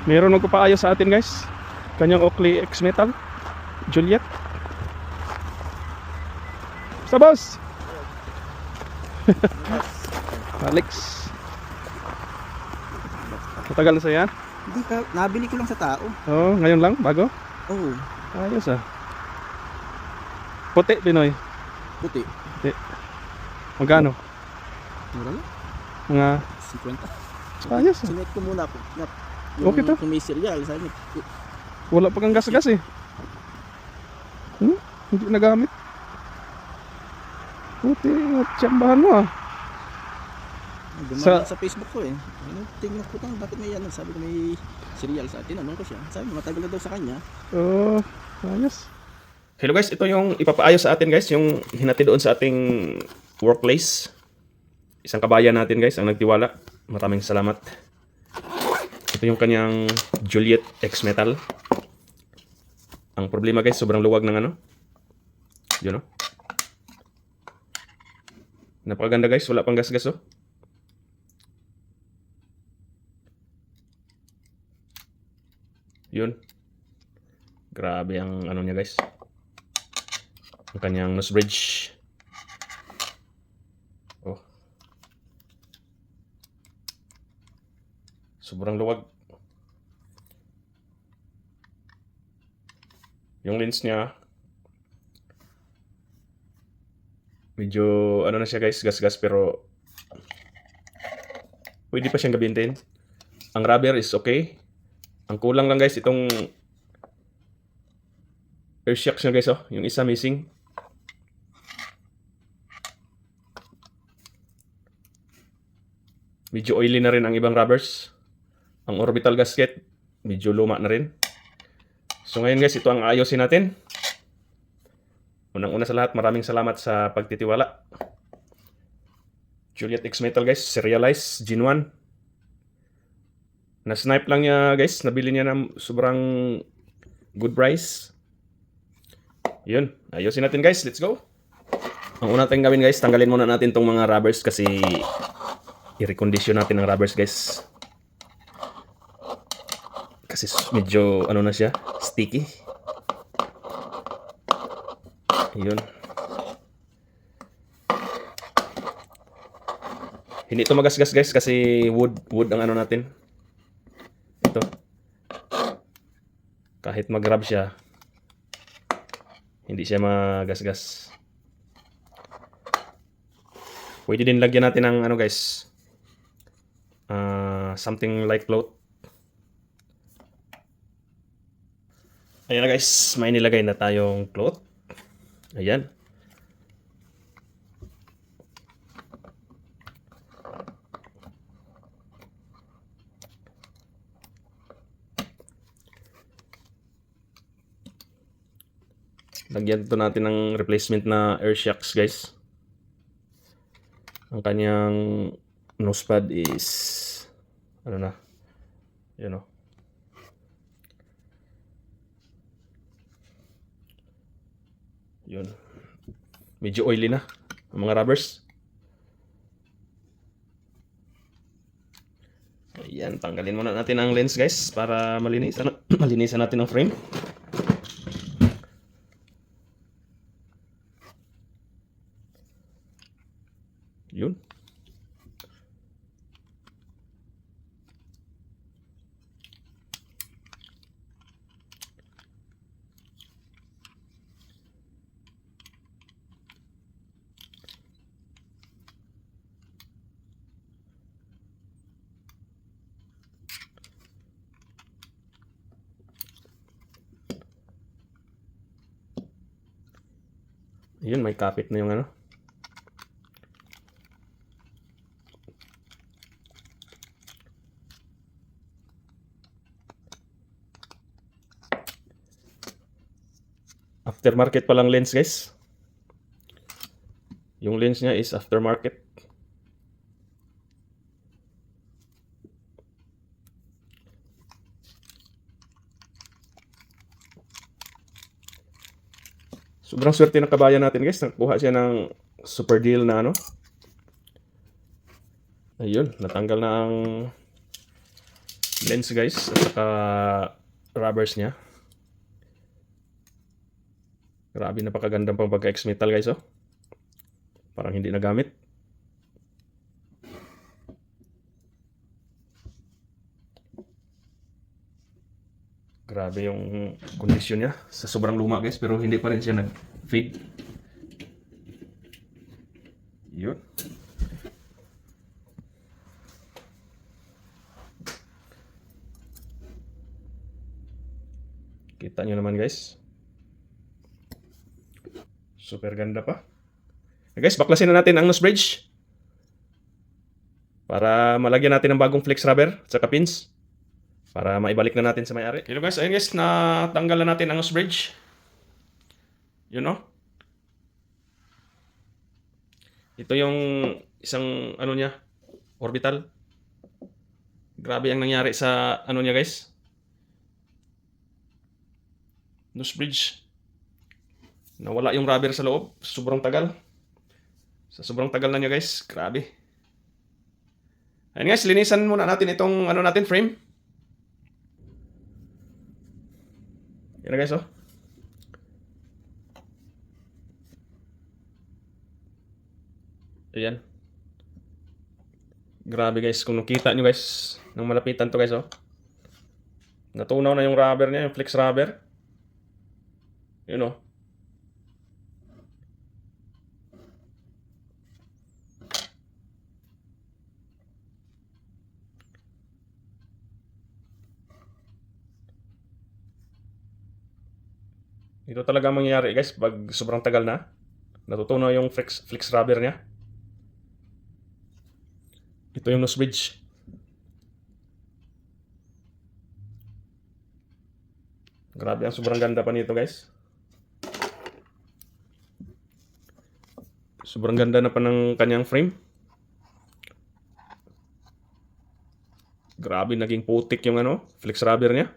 Meron nagpapaayos sa atin guys. Kanyang Oakley X Metal Juliet. Basta boss. Alex. Matagal na sa yan? Hindi ka, nabili ko lang sa tao. Oo, ngayon lang, bago. Oo, Ayos ah. Puti, Pinoy. puti. Magkano? Mura lang, Mga 50. ayos ah. Sinet ko muna po. Okay to. Kung may cereal, sabi niya. Wala pa kang gas-gas eh. Hindi nagamit. Puti, tsambahan mo ah. Sa Facebook ko eh. Ano, tingnan ko tang bakit may ano, sabi ko may cereal sa atin. Anong ko siya? Sabi niya, matagal na daw sa kanya. Oh, ayos. Hello guys, ito yung ipapaayos sa atin guys, yung hinati doon sa ating workplace. Isang kabayan natin guys, ang nagtiwala. Maraming salamat. Ito yung kanyang Juliet X Metal. Ang problema guys, sobrang luwag ng ano. Yun oh. Napakaganda guys, wala pang gas-gas oh. Yun. Grabe ang ano niya guys. Ang kanyang nose bridge. Oh. Sobrang luwag. Yung lens niya medyo ano na siya guys, gas-gas pero pwede pa siyang gabintin. Ang rubber is okay. Ang kulang lang guys itong air shocks niya guys oh, yung isa missing. Medyo oily na rin ang ibang rubbers. Ang orbital gasket medyo luma na rin. So ngayon guys, ito ang ayosin natin. Unang-una sa lahat, maraming salamat sa pagtitiwala. Juliet X Metal guys, serialized, genuine. Na-snipe lang niya guys, nabili niya ng sobrang good price. Yun, ayosin natin guys, let's go. Ang una tayong gawin guys, tanggalin muna natin tong mga rubbers kasi i-recondition natin ang rubbers guys. Kasi medyo ano na siya, sticky. Yun. Hindi ito magasgas guys kasi wood ang ano natin. Ito. Kahit mag-rub siya, hindi siya magasgas. Pwede din lagyan natin ng ano guys, something like cloth. Ayan na guys, may nilagay na tayong cloth. Ayan. Lagyan ito natin ng replacement na air shocks guys. Ang kanyang nosepad is ano na, yun o. Yun. Medyo oily na ang mga rubbers. Ayan, tanggalin muna natin ang lens guys para malinisan, malinisan natin ang frame. Yun. Yun, may kapit na yung ano. Aftermarket palang lens guys. Yung lens niya is aftermarket. Sobrang swerte ng kabayan natin guys. Nakuha siya ng super deal na ano. Ayun, natanggal na ang lens guys at saka rubbers niya. Grabe, napakagandang pang pagka-X metal guys oh. Parang hindi nagamit. Grabe yung kondisyon niya sa sobrang luma guys, pero hindi pa rin siya nag-fade. Yun. Kita nyo naman guys. Super ganda pa. Guys, baklasin na natin ang nose bridge. Para malagyan natin ng bagong flex rubber at saka pins. Para maibalik na natin sa may-ari. Hello guys, ayun guys, natanggal na natin ang nose bridge. You know? Ito yung isang ano niya, orbital. Grabe ang nangyari sa ano niya guys. Nose bridge. Nawala yung rubber sa loob. Sobrang tagal. Sa sobrang tagal na niya guys. Grabe. Ayun guys, linisan muna natin itong ano natin, frame. Yan na guys oh. Ayan. Grabe guys, kung nakita nyo guys, nang malapitan to guys oh. Natunaw na yung rubber niya, yung flex rubber. Yun oh. Ito talaga ang mangyayari guys pag sobrang tagal na. Natutunaw yung flex rubber niya. Ito yung nose bridge. Grabe, ang sobrang ganda pa nito guys. Sobrang ganda na pa ng kanyang frame. Grabe, naging putik yung ano, flex rubber niya.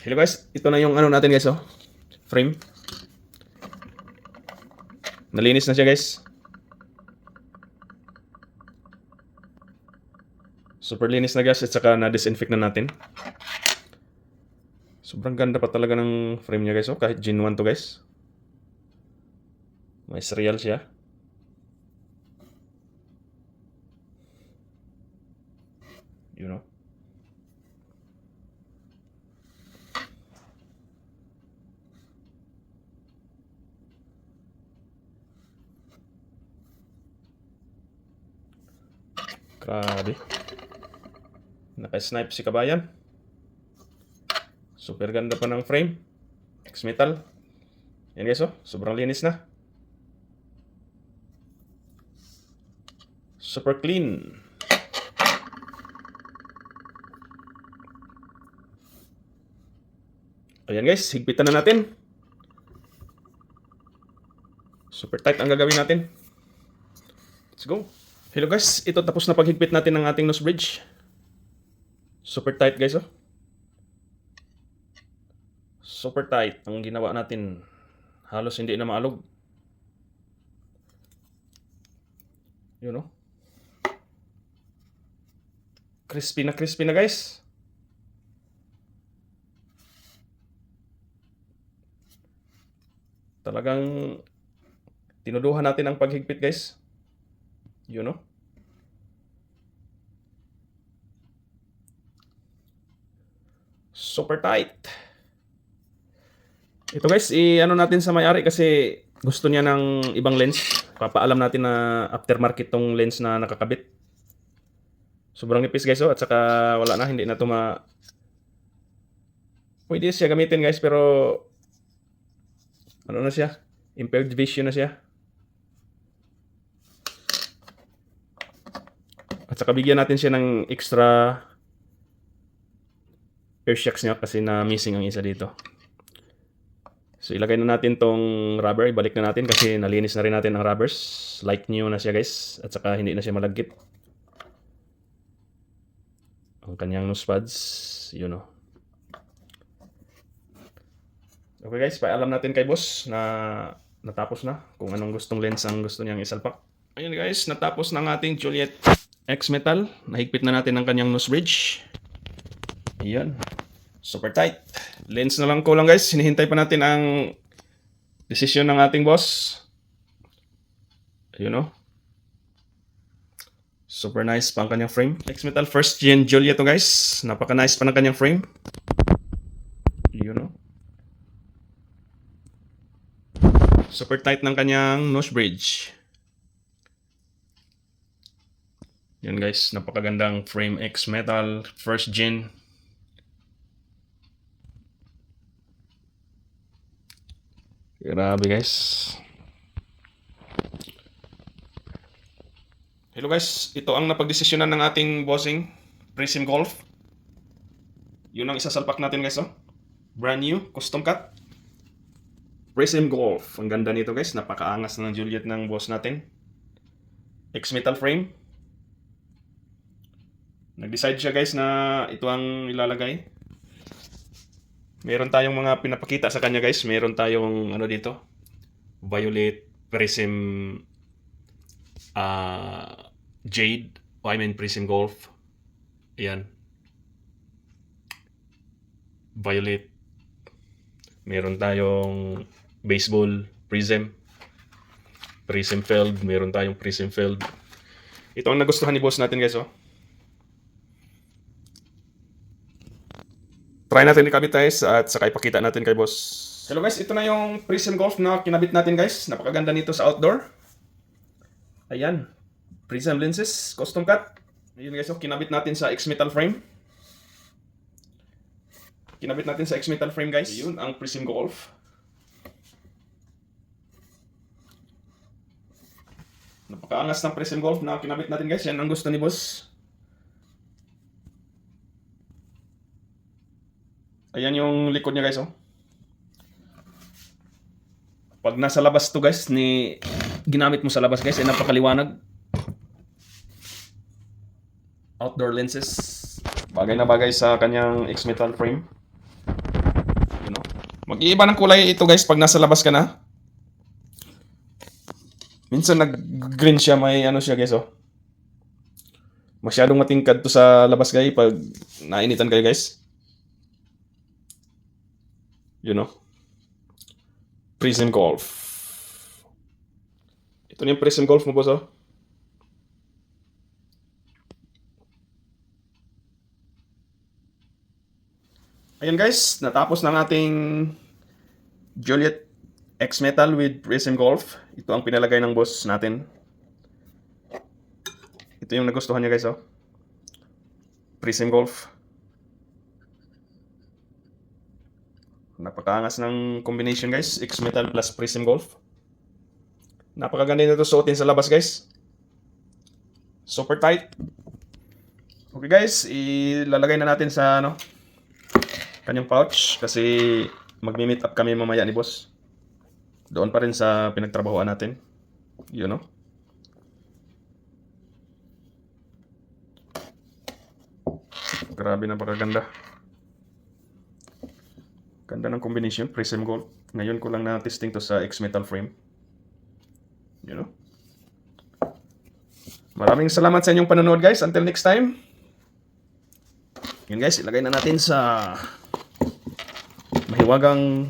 Hello guys, ito na yung ano natin guys oh. Frame. Nalinis na siya guys. Super linis na guys at saka na-disinfect na natin. Sobrang ganda pa talaga ng frame niya guys oh. Kahit Gen 1 to guys. May serial siya. You know. Grabe. Naka-snipe si kabayan. Super ganda pa ng frame. X-metal. Yan guys oh. Sobrang linis na. Super clean. Ayan guys, higpitan na natin. Super tight ang gagawin natin. Let's go. Hello guys, ito tapos na paghigpit natin ng ating nose bridge. Super tight guys oh. Super tight ang ginawa natin. Halos hindi na maalog. You know. Crispy na guys. Talagang tinuduhan natin ang paghigpit guys. You know. Super tight. Ito guys, i-ano natin sa may-ari kasi gusto niya ng ibang lens. Papaalam natin na aftermarket tong lens na nakakabit. Sobrang nipis guys oh, at saka wala na, hindi na to pwede siya gamitin guys, pero ano na siya? Impaired vision na siya. At saka bigyan natin siya ng extra air shocks niya kasi na missing ang isa dito. So ilagay na natin tong rubber, ibalik na natin kasi nalinis na rin natin ang rubbers. Like new na siya guys, at saka hindi na siya malagkit. Ang kanyang nose pads, you know. Okay guys, paalam natin kay boss na natapos na kung anong gustong lens ang gusto niyang isalpak. Ayun guys, natapos na ang ating Juliet X Metal. Nahigpit na natin ang kanyang nose bridge. Ayan. Super tight. Lens na lang kulang guys. Hinihintay pa natin ang desisyon ng ating boss. Ayun o. Super nice pa ang kanyang frame. X Metal first gen Juliet to guys. Napaka nice pa ng kanyang frame. Ayun o. Super tight ng kanyang nose bridge. Yan guys, napakagandang frame X Metal first gen. Grabe guys. Hello guys, ito ang napagdesisyonan ng ating bossing Prism Golf. Yun ang isasalpak natin guys, oh. Brand new, custom cut. Prism Golf. Ang ganda nito guys, napakaangas na ng Juliet ng boss natin. X Metal frame. Nag-decide siya guys na ito ang ilalagay. Meron tayong mga pinapakita sa kanya guys. Meron tayong ano dito, violet prism jade, prism golf. Ayan, violet. Meron tayong baseball prism, prism field. Meron tayong prism field. Ito ang nagustuhan ni boss natin guys, oh. Try natin ikabit guys at saka ipakita natin kay boss. Hello guys, ito na yung Prism Golf na kinabit natin guys. Napakaganda nito sa outdoor. Ayan. Prism lenses, custom cut. Ayun guys, so kinabit natin sa X Metal frame. Kinabit natin sa X Metal frame guys. Ayun ang Prism Golf. Napakaangas ng Prism Golf na kinabit natin guys. Yan ang gusto ni boss. Ayan yung likod niya guys, oh. Pag nasa labas to guys, ginamit mo sa labas guys, ay napakaliwanag. Outdoor lenses. Bagay na bagay sa kanyang X Metal frame. You know. Mag-iiba ng kulay ito guys pag nasa labas ka na. Minsan nag-green siya, may ano siya guys, oh. Masyadong matingkad to sa labas guys pag nainitan kayo guys. You know, Prism Golf. Ito na yung Prism Golf mo boss, oh. Ayan guys, natapos na ang ating Juliet X Metal with Prism Golf. Ito ang pinalagay ng boss natin. Ito yung nagustuhan niya guys, oh. Prism Golf. Napakaangas ng combination guys. X Metal plus Prism Golf. Napakaganda nito suotin sa labas guys. Super tight. Okay guys, ilalagay na natin sa kanyang pouch kasi magmi-meet up kami mamaya ni boss. Doon pa rin sa pinagtrabahoan natin. You know. Grabe, napakaganda. Ganda ng combination, Prism Gold. Ngayon ko lang na-testing to sa X Metal frame. You know? Maraming salamat sa inyong panonood guys. Until next time. Yun guys, ilagay na natin sa mahiwagang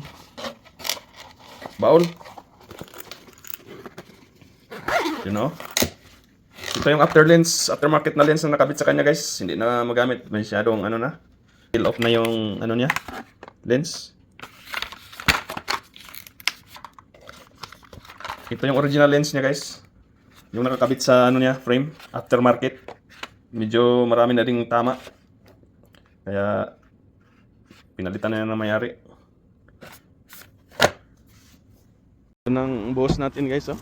baul. You know? Ito yung aftermarket na lens na nakabit sa kanya guys. Hindi na magamit. Masyadong peel off na yung niya, lens. Ito yung original lens niya guys. Yung nakakabit sa niya, frame, aftermarket. Medyo marami na ding tama. Kaya pinalitan na yan ng mayari. Ito ng boss natin guys, oh.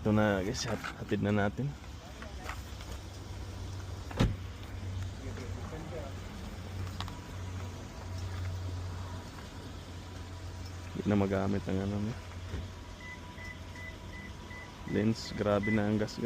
Ito na guys, hatid na natin. Hindi na magamit ang lens. Grabe na ang gas.